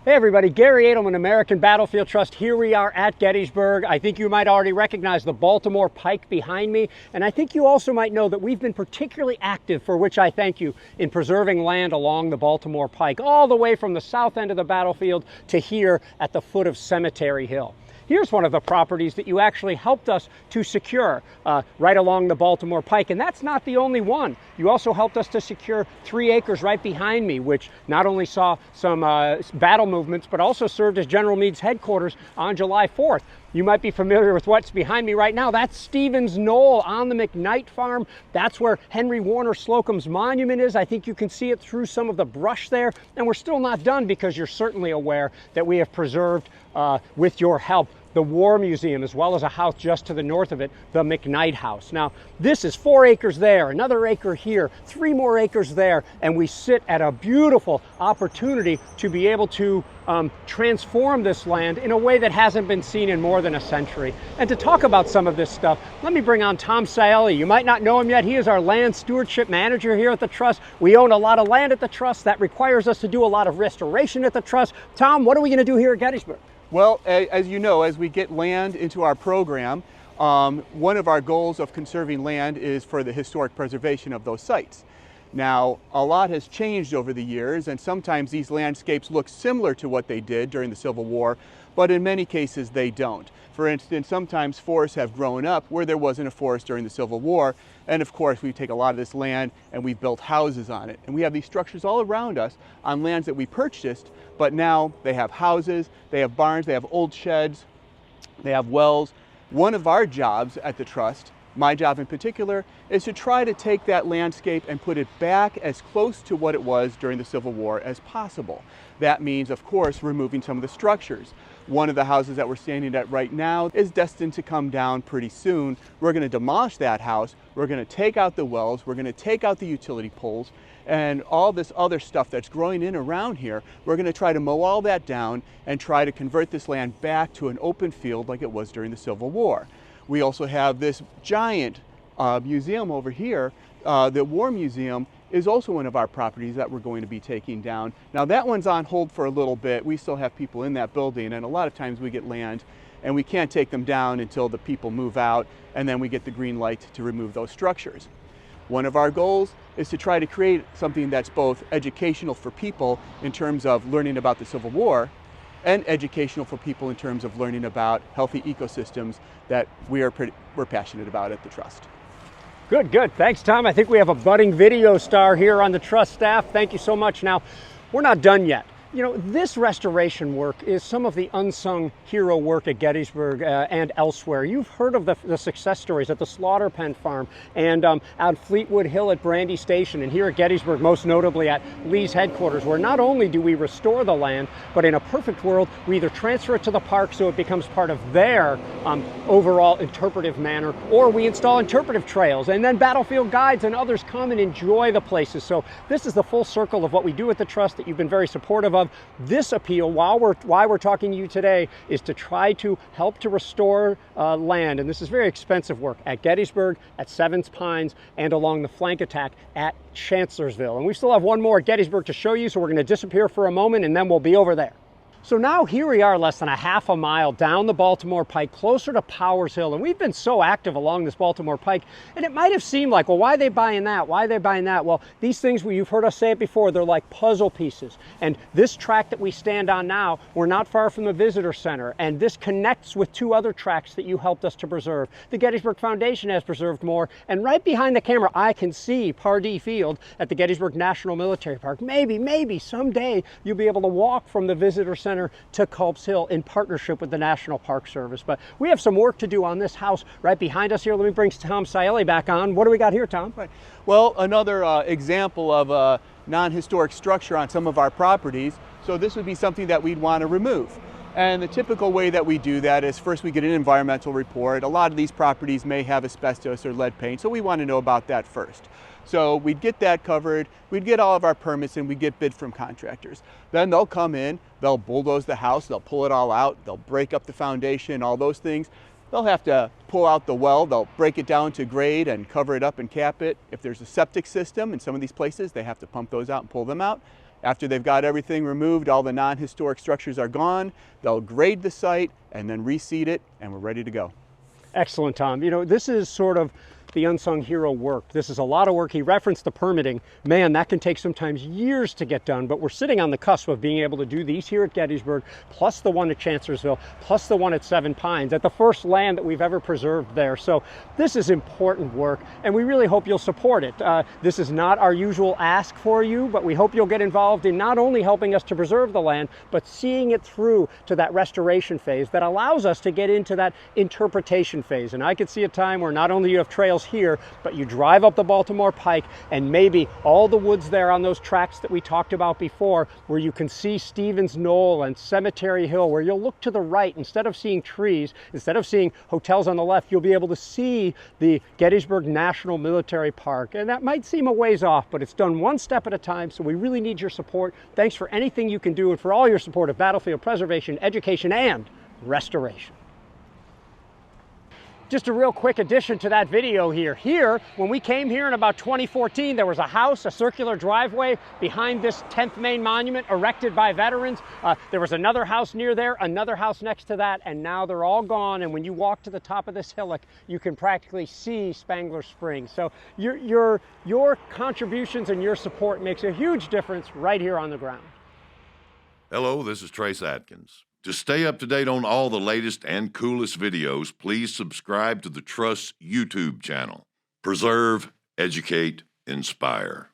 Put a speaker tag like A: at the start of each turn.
A: Hey everybody, Gary Edelman, American Battlefield Trust. Here we are at Gettysburg. I think you might already recognize the Baltimore Pike behind me, and I think you also might know that we've been particularly active, for which I thank you, in preserving land along the Baltimore Pike, all the way from the south end of the battlefield to here at the foot of Cemetery Hill. Here's one of the properties that you actually helped us to secure right along the Baltimore Pike, and that's not the only one. You also helped us to secure 3 acres right behind me, which not only saw some battle movements, but also served as General Meade's headquarters on July 4th. You might be familiar with what's behind me right now. That's Stevens Knoll on the McKnight farm. That's where Henry Warner Slocum's monument is. I think you can see it through some of the brush there. And we're still not done, because you're certainly aware that we have preserved, with your help, the War Museum, as well as a house just to the north of it, the McKnight House. Now, this is 4 acres there, another acre here, 3 more acres there, and we sit at a beautiful opportunity to be able to transform this land in a way that hasn't been seen in more than a century. And to talk about some of this stuff, let me bring on Tom Scielli. You might not know him yet. He is our land stewardship manager here at the Trust. We own a lot of land at the Trust. That requires us to do a lot of restoration at the Trust. Tom, what are we going to do here at Gettysburg?
B: Well, as you know, as we get land into our program, one of our goals of conserving land is for the historic preservation of those sites. Now, a lot has changed over the years, and sometimes these landscapes look similar to what they did during the Civil War, but in many cases they don't. For instance, sometimes forests have grown up where there wasn't a forest during the Civil War, and of course we take a lot of this land and we've built houses on it. And we have these structures all around us on lands that we purchased, but now they have houses, they have barns, they have old sheds, they have wells. One of our jobs at the Trust, my job in particular, is to try to take that landscape and put it back as close to what it was during the Civil War as possible. That means, of course, removing some of the structures. One of the houses that we're standing at right now is destined to come down pretty soon. We're going to demolish that house, we're going to take out the wells, we're going to take out the utility poles, and all this other stuff that's growing in around here. We're going to try to mow all that down and try to convert this land back to an open field like it was during the Civil War. We also have this giant museum over here. The War Museum is also one of our properties that we're going to be taking down. Now that one's on hold for a little bit. We still have people in that building, and a lot of times we get land and we can't take them down until the people move out, and then we get the green light to remove those structures. One of our goals is to try to create something that's both educational for people in terms of learning about the Civil War, and educational for people in terms of learning about healthy ecosystems that we're passionate about at the Trust.
A: Good, good. Thanks, Tom. I think we have a budding video star here on the Trust staff. Thank you so much. Now, we're not done yet. You know, this restoration work is some of the unsung hero work at Gettysburg and elsewhere. You've heard of the success stories at the Slaughter Pen Farm and out Fleetwood Hill at Brandy Station, and here at Gettysburg, most notably at Lee's headquarters, where not only do we restore the land, but in a perfect world, we either transfer it to the park so it becomes part of their overall interpretive manner, or we install interpretive trails, and then battlefield guides and others come and enjoy the places. So this is the full circle of what we do at the Trust that you've been very supportive of. This appeal, why we're talking to you today, is to try to help to restore land, and this is very expensive work, at Gettysburg, at Sevens Pines, and along the flank attack at Chancellorsville. And we still have one more at Gettysburg to show you, so we're going to disappear for a moment and then we'll be over there. So now here we are, less than a half a mile down the Baltimore Pike, closer to Powers Hill, and we've been so active along this Baltimore Pike, and it might have seemed like, well, why are they buying that? Why are they buying that? Well, these things, you've heard us say it before, they're like puzzle pieces. And this track that we stand on now, we're not far from the Visitor Center, and this connects with 2 other tracks that you helped us to preserve. The Gettysburg Foundation has preserved more, and right behind the camera, I can see Pardee Field at the Gettysburg National Military Park. Maybe someday you'll be able to walk from the Visitor Center to Culp's Hill in partnership with the National Park Service. But we have some work to do on this house right behind us here. Let me bring Tom Scielli back on. What do we got here, Tom?
B: Right. Well, another example of a non-historic structure on some of our properties. So this would be something that we'd want to remove. And the typical way that we do that is first we get an environmental report. A lot of these properties may have asbestos or lead paint, so we want to know about that first. So we'd get that covered, we'd get all of our permits, and we'd get bid from contractors. Then they'll come in, they'll bulldoze the house, they'll pull it all out, they'll break up the foundation, all those things. They'll have to pull out the well, they'll break it down to grade and cover it up and cap it. If there's a septic system in some of these places, they have to pump those out and pull them out. After they've got everything removed, all the non-historic structures are gone, they'll grade the site and then reseed it, and we're ready to go.
A: Excellent, Tom. You know, this is sort of the unsung hero work. This is a lot of work. He referenced the permitting. Man, that can take sometimes years to get done, but we're sitting on the cusp of being able to do these here at Gettysburg, plus the one at Chancellorsville, plus the one at Seven Pines, at the first land that we've ever preserved there. So this is important work, and we really hope you'll support it. This is not our usual ask for you, but we hope you'll get involved in not only helping us to preserve the land, but seeing it through to that restoration phase that allows us to get into that interpretation phase. And I could see a time where not only you have trails here, but you drive up the Baltimore Pike and maybe all the woods there on those tracks that we talked about before, where you can see Stevens Knoll and Cemetery Hill, where you'll look to the right, instead of seeing trees, instead of seeing hotels on the left, you'll be able to see the Gettysburg National Military Park. And that might seem a ways off, but it's done one step at a time, so we really need your support. Thanks for anything you can do and for all your support of battlefield preservation, education, and restoration. Just a real quick addition to that video here. Here, when we came here in about 2014, there was a house, a circular driveway behind this 10th Maine monument erected by veterans. There was another house near there, another house next to that, and now they're all gone. And when you walk to the top of this hillock, you can practically see Spangler Springs. So your contributions and your support makes a huge difference right here on the ground.
C: Hello, this is Trace Atkins. To stay up to date on all the latest and coolest videos, please subscribe to the Trust YouTube channel. Preserve, educate, inspire.